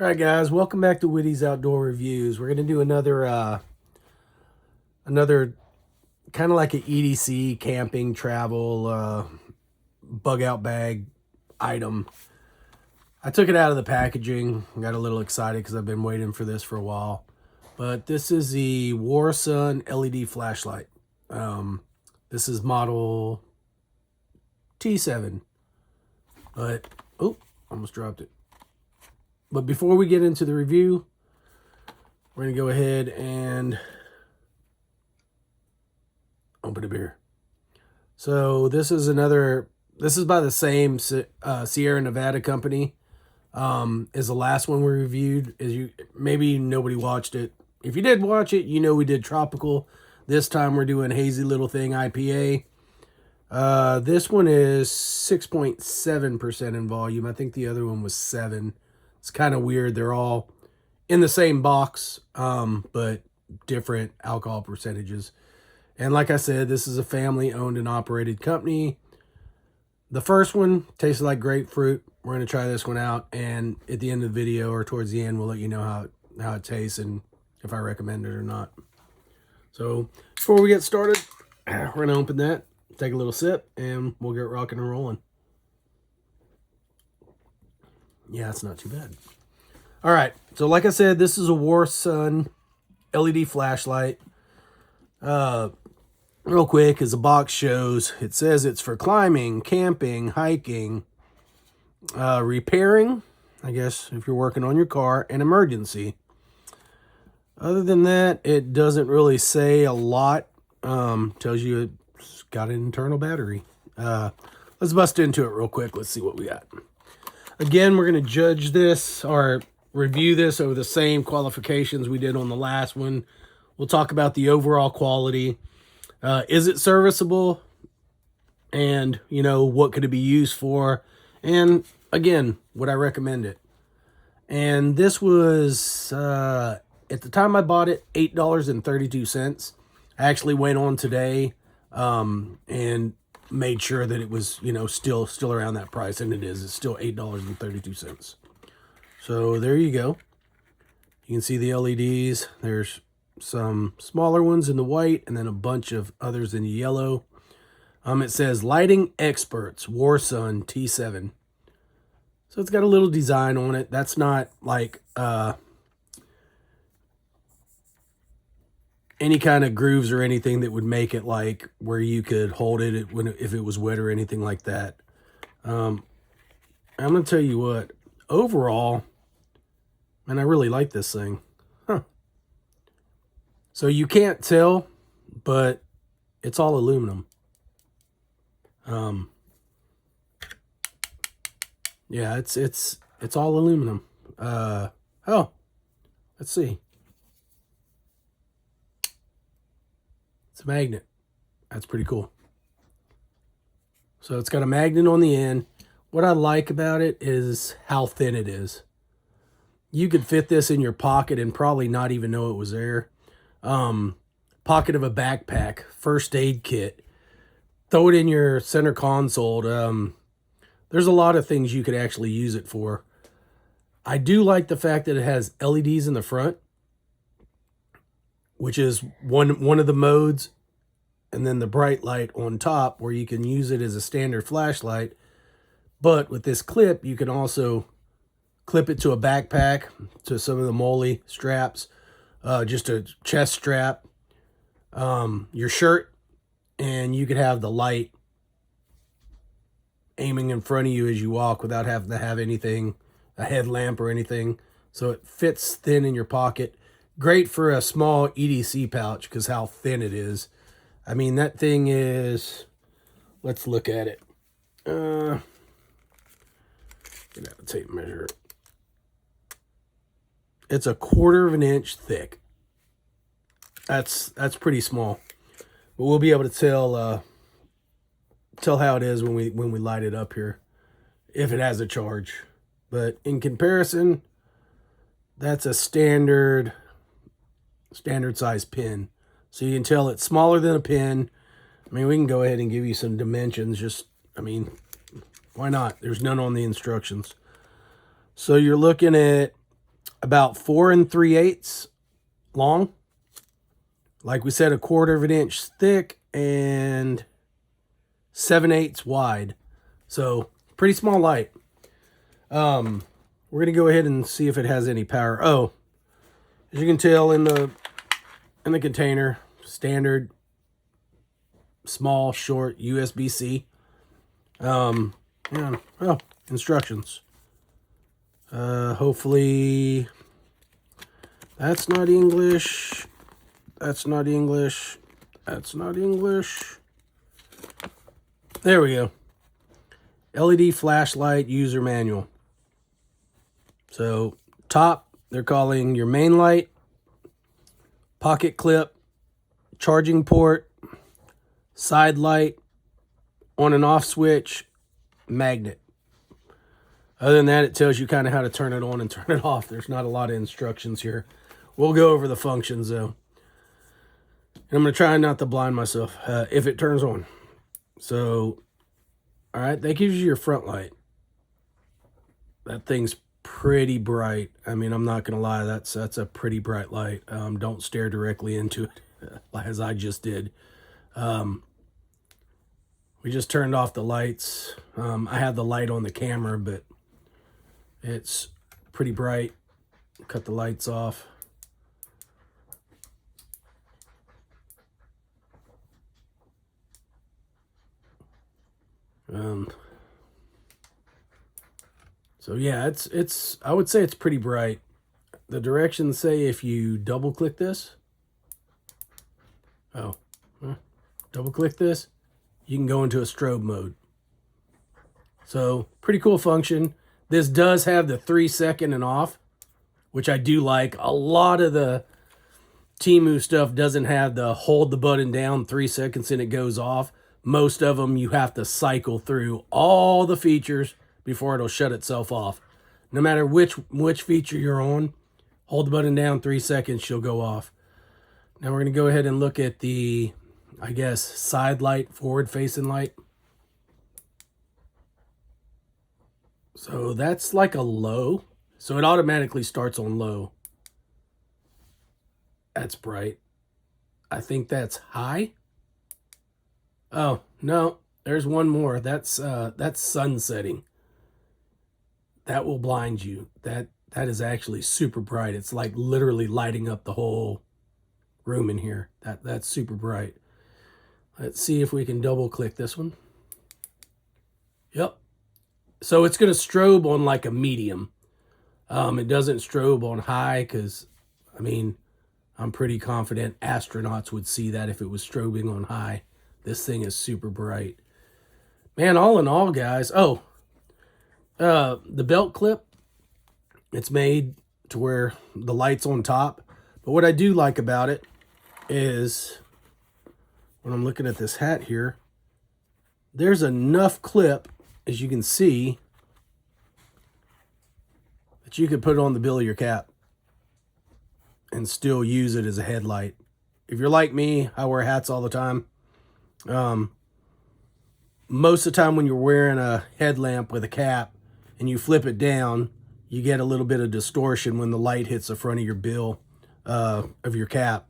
All right, guys, welcome back to Witty's Outdoor Reviews. We're going to do another kind of like an EDC camping travel bug out bag item. I took it out of the packaging. I got a little excited because I've been waiting for this for a while. But this is the Warsun LED flashlight. This is model T7. But, oh, almost dropped it. But before we get into the review, we're going to go ahead and open a beer. So this is by the same Sierra Nevada company as the last one we reviewed. Maybe nobody watched it. If you did watch it, you know we did tropical. This time we're doing Hazy Little Thing IPA. This one is 6.7% in volume. I think the other one was 7%. It's kind of weird. They're all in the same box, but different alcohol percentages. And like I said, this is a family-owned and operated company. The first one tasted like grapefruit. We're going to try this one out, and at the end of the video or towards the end, we'll let you know how it tastes and if I recommend it or not. So before we get started, we're going to open that, take a little sip, and we'll get rocking and rolling. Yeah, it's not too bad. All right, so like I said, this is a Warsun LED flashlight. Real quick, as the box shows, it says it's for climbing, camping, hiking, repairing, I guess, if you're working on your car, and emergency. Other than that, it doesn't really say a lot. Tells you it's got an internal battery. Let's bust into it real quick. Let's see what we got. Again, we're going to judge this or review this over the same qualifications we did on the last one. We'll talk about the overall quality. Is it serviceable? And, you know, what could it be used for? And, again, would I recommend it? And this was, at the time I bought it, $8.32. I actually went on today and made sure that it was, you know, still around that price, and it is. It's still $8.32. So there you go. You can see the LEDs. There's some smaller ones in the white and then a bunch of others in the yellow. It says Lighting Experts Warsun T7. So it's got a little design on it. That's not like any kind of grooves or anything that would make it like where you could hold it if it was wet or anything like that. I'm going to tell you what, overall, man, I really like this thing. Huh. So you can't tell, but it's all aluminum. Yeah, it's all aluminum. Oh, let's see. It's a magnet. That's pretty cool. So it's got a magnet on the end. What I like about it is how thin it is. You could fit this in your pocket and probably not even know it was there. Pocket of a backpack, first aid kit. Throw it in your center console. There's a lot of things you could actually use it for. I do like the fact that it has LEDs in the front, which is one of the modes, and then the bright light on top where you can use it as a standard flashlight. But with this clip, you can also clip it to a backpack, to some of the MOLLE straps, just a chest strap, your shirt, and you could have the light aiming in front of you as you walk without having to have anything, a headlamp or anything. So it fits thin in your pocket. Great for a small EDC pouch because how thin it is. I mean, that thing is, let's look at it. Get out the tape measure. It's 1/4 of an inch thick. That's pretty small. But we'll be able to tell how it is when we light it up here, if it has a charge. But in comparison, that's a standard size pin. So you can tell it's smaller than a pin. I mean, we can go ahead and give you some dimensions. Just, I mean, why not? There's none on the instructions. So you're looking at about 4 3/8 long. Like we said, 1/4 of an inch thick and 7/8 wide. So pretty small light. We're gonna go ahead and see if it has any power. Oh, as you can tell in the container, standard small short USB-C. Yeah. Oh, instructions. Hopefully that's not English. That's not English. That's not English. There we go. LED flashlight user manual. So top, they're calling your main light, pocket clip, charging port, side light, on and off switch, magnet. Other than that, it tells you kind of how to turn it on and turn it off. There's not a lot of instructions here. We'll go over the functions though. And I'm going to try not to blind myself if it turns on. So, all right, that gives you your front light. That thing's pretty bright. I mean, I'm not going to lie, that's a pretty bright light. Don't stare directly into it as I just did. We just turned off the lights. I had the light on the camera, but it's pretty bright. Cut the lights off. So yeah, it's I would say it's pretty bright. The directions say if you double click this, double click this, you can go into a strobe mode. So pretty cool function. This does have the 3-second and off, which I do like. A lot of the Temu stuff doesn't have the hold the button down 3 seconds and it goes off. Most of them you have to cycle through all the features before it'll shut itself off. No matter which feature you're on, hold the button down 3 seconds, she'll go off. Now we're going to go ahead and look at the, I guess, side light, forward facing light. So that's like a low. So it automatically starts on low. That's bright. I think that's high. Oh, no, there's one more. That's sun setting. That will blind you. That is actually super bright. It's like literally lighting up the whole room in here. That's super bright. Let's see if we can double click this one. Yep. So it's going to strobe on like a medium. It doesn't strobe on high because, I mean, I'm pretty confident astronauts would see that if it was strobing on high. This thing is super bright. Man, all in all, guys. Oh, the belt clip, it's made to where the light's on top. But what I do like about it is when I'm looking at this hat here, there's enough clip, as you can see, that you could put it on the bill of your cap and still use it as a headlight. If you're like me, I wear hats all the time. Most of the time when you're wearing a headlamp with a cap and you flip it down, you get a little bit of distortion when the light hits the front of your bill of your cap.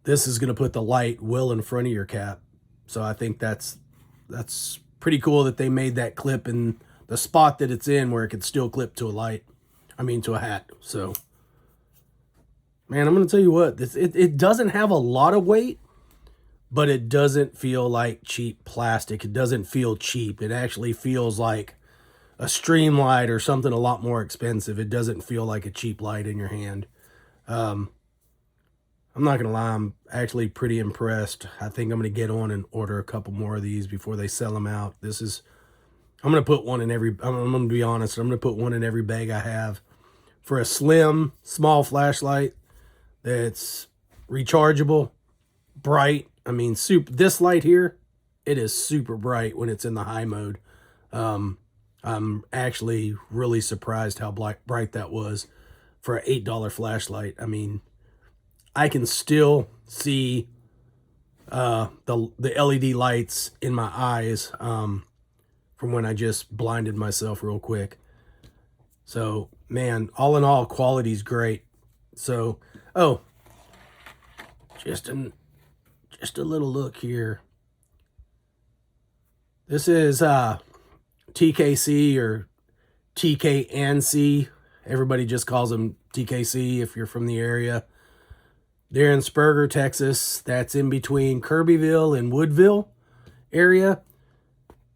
This is going to put the light well in front of your cap. So I think that's pretty cool that they made that clip in the spot that it's in where it could still clip to a light. I mean, to a hat. So, man, I'm going to tell you what, it doesn't have a lot of weight, but it doesn't feel like cheap plastic. It doesn't feel cheap. It actually feels like a stream light or something a lot more expensive. It doesn't feel like a cheap light in your hand. I'm not going to lie, I'm actually pretty impressed. I think I'm going to get on and order a couple more of these before they sell them out. I'm going to put one in every, I'm going to be honest, I'm going to put one in every bag I have. For a slim, small flashlight that's rechargeable, bright. I mean, this light here, it is super bright when it's in the high mode. I'm actually really surprised how bright that was for an $8 flashlight. I mean, I can still see the LED lights in my eyes from when I just blinded myself real quick. So man, all in all, quality's great. So, oh, just a little look here. This is TKC or TKNC. Everybody just calls them TKC if you're from the area. They're in Spurger, Texas. That's in between Kirbyville and Woodville area.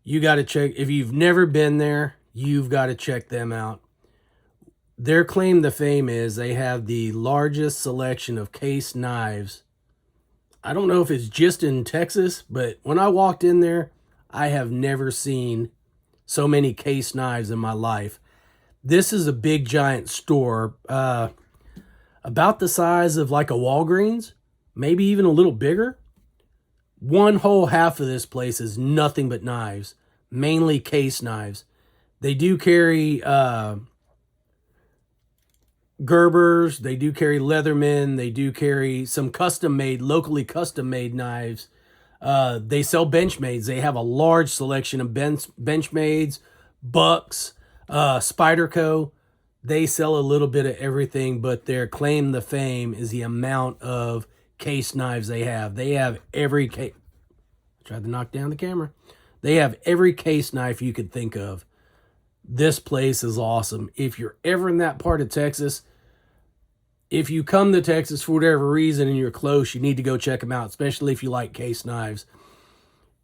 You got to check. If you've never been there, you've got to check them out. Their claim to fame is they have the largest selection of case knives. I don't know if it's just in Texas, but when I walked in there, I have never seen so many case knives in my life. This is a big, giant store, about the size of like a Walgreens, maybe even a little bigger. One whole half of this place is nothing but knives, mainly case knives. They do carry Gerbers, they do carry Leatherman, they do carry some custom-made, locally custom-made knives. They sell Benchmades. They have a large selection of Benchmades, Bucks, Spyderco. They sell a little bit of everything, but their claim to fame is the amount of case knives they have. They have every case. Tried to knock down the camera. They have every case knife you could think of. This place is awesome. If you're ever in that part of Texas, if you come to Texas for whatever reason and you're close, you need to go check them out, especially if you like case knives.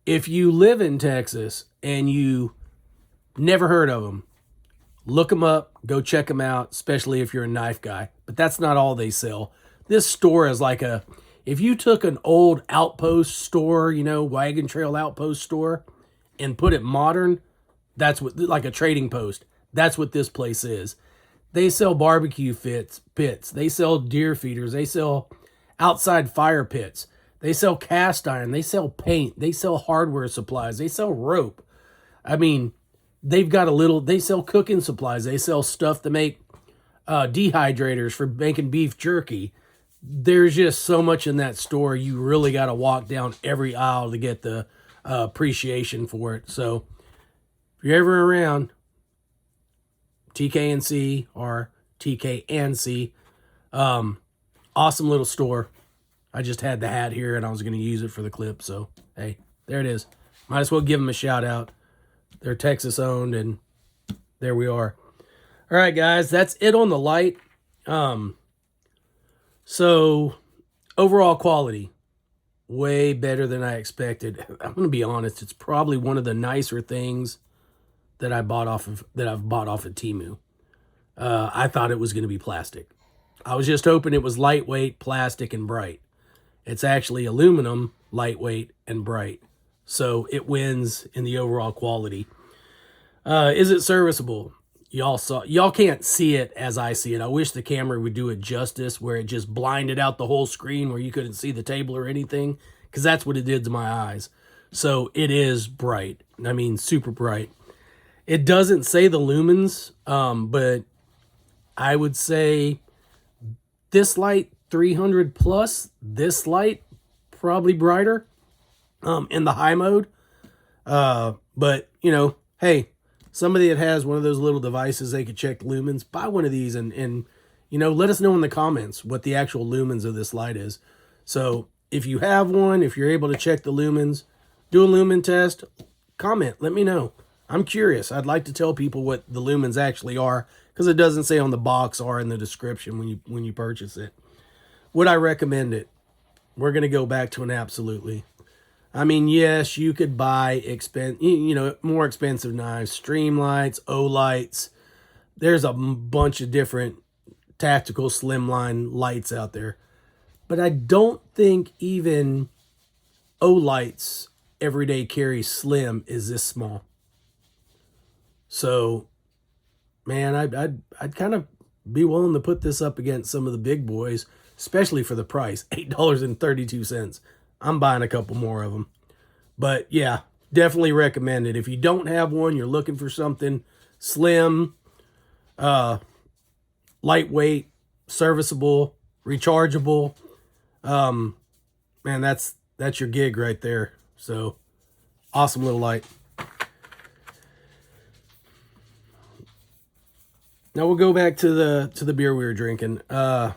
If you live in Texas and you never heard of them, look them up, go check them out, especially if you're a knife guy. But that's not all they sell. This store is like if you took an old outpost store, wagon trail outpost store, and put it modern, that's what, like a trading post. That's what this place is. They sell barbecue pits. They sell deer feeders. They sell outside fire pits. They sell cast iron. They sell paint. They sell hardware supplies. They sell rope. I mean, they sell cooking supplies. They sell stuff to make dehydrators for making beef jerky. There's just so much in that store. You really got to walk down every aisle to get the appreciation for it. So if you're ever around, TKNC or TKNC, awesome little store. I just had the hat here and I was going to use it for the clip. So, hey, there it is. Might as well give them a shout out. They're Texas owned, and there we are. All right, guys, that's it on the light. So overall quality, way better than I expected. I'm going to be honest. It's probably one of the nicer things that I've bought off of Temu. I thought it was going to be plastic. I was just hoping it was lightweight, plastic, and bright. It's actually aluminum, lightweight, and bright. So it wins in the overall quality. Is it serviceable? Y'all can't see it as I see it. I wish the camera would do it justice where it just blinded out the whole screen where you couldn't see the table or anything, because that's what it did to my eyes. So it is bright. I mean, super bright. It doesn't say the lumens, but I would say this light 300 plus, this light probably brighter in the high mode. But, hey, somebody that has one of those little devices, they could check lumens, buy one of these and let us know in the comments what the actual lumens of this light is. So if you have one, if you're able to check the lumens, do a lumen test, comment, let me know. I'm curious. I'd like to tell people what the lumens actually are, because it doesn't say on the box or in the description when you purchase it. Would I recommend it? We're going to go back to an absolutely. I mean, yes, you could buy more expensive knives, Streamlights, O-Lights. There's a bunch of different tactical slimline lights out there. But I don't think even O-Lights everyday carry slim is this small. So, man, I'd kind of be willing to put this up against some of the big boys, especially for the price, $8.32. I'm buying a couple more of them. But yeah, definitely recommend it. If you don't have one, you're looking for something slim, lightweight, serviceable, rechargeable. Man, that's your gig right there. So awesome little light. Now we'll go back to the beer we were drinking. Man,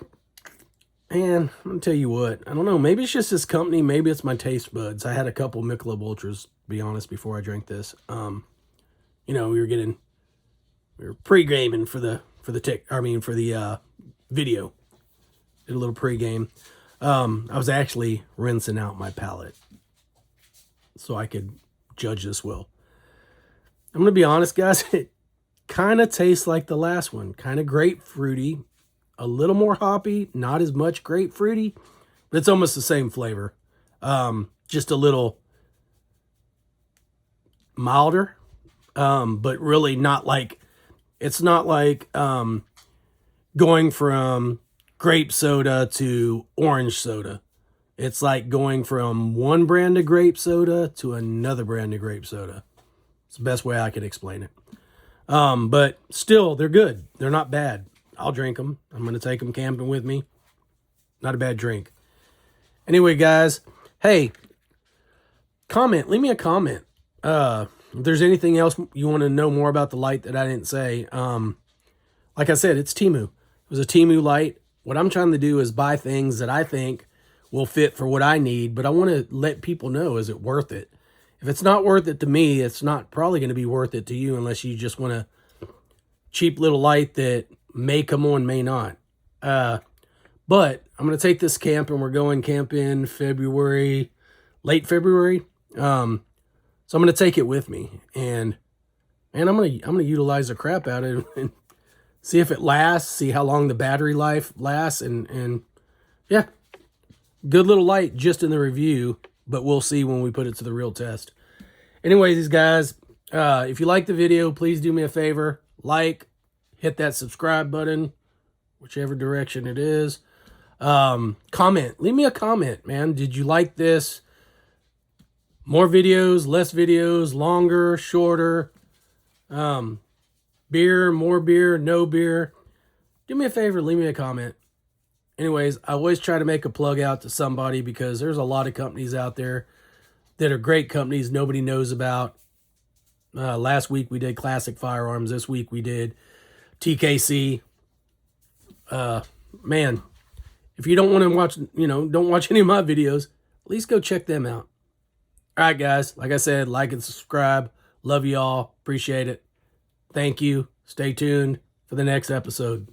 I'm gonna tell you what. I don't know. Maybe it's just this company. Maybe it's my taste buds. I had a couple Michelob Ultras, to be honest, before I drank this. You know, we were pre-gaming for the video. Did a little pre-game. I was actually rinsing out my palate so I could judge this well. I'm gonna be honest, guys. It kind of tastes like the last one. Kind of grapefruity. A little more hoppy, not as much grapefruity, but it's almost the same flavor. Just a little milder, but really not like, it's not like going from grape soda to orange soda. It's like going from one brand of grape soda to another brand of grape soda. It's the best way I could explain it. But still, they're good. They're not bad. I'll drink them. I'm going to take them camping with me. Not a bad drink. Anyway, guys, hey, leave me a comment. If there's anything else you want to know more about the light that I didn't say, like I said, it's Temu. It was a Temu light. What I'm trying to do is buy things that I think will fit for what I need, but I want to let people know, is it worth it? If it's not worth it to me, it's not probably going to be worth it to you unless you just want a cheap little light that may come on, may not. But I'm going to take this camping. We're going camping February, late February. So I'm going to take it with me, and I'm going to utilize the crap out of it and see if it lasts, see how long the battery life lasts, and yeah, good little light just in the review, but we'll see when we put it to the real test. Anyways, these guys, if you like the video, please do me a favor, hit that subscribe button, whichever direction it is. Comment, leave me a comment, man. Did you like this? More videos, less videos, longer, shorter, beer, more beer, no beer. Do me a favor, leave me a comment. Anyways, I always try to make a plug out to somebody because there's a lot of companies out there that are great companies nobody knows about. Last week we did Classic Firearms. This week we did TKC. Man, if you don't want to watch, don't watch any of my videos, at least go check them out. All right, guys. Like I said, like and subscribe. Love you all. Appreciate it. Thank you. Stay tuned for the next episode.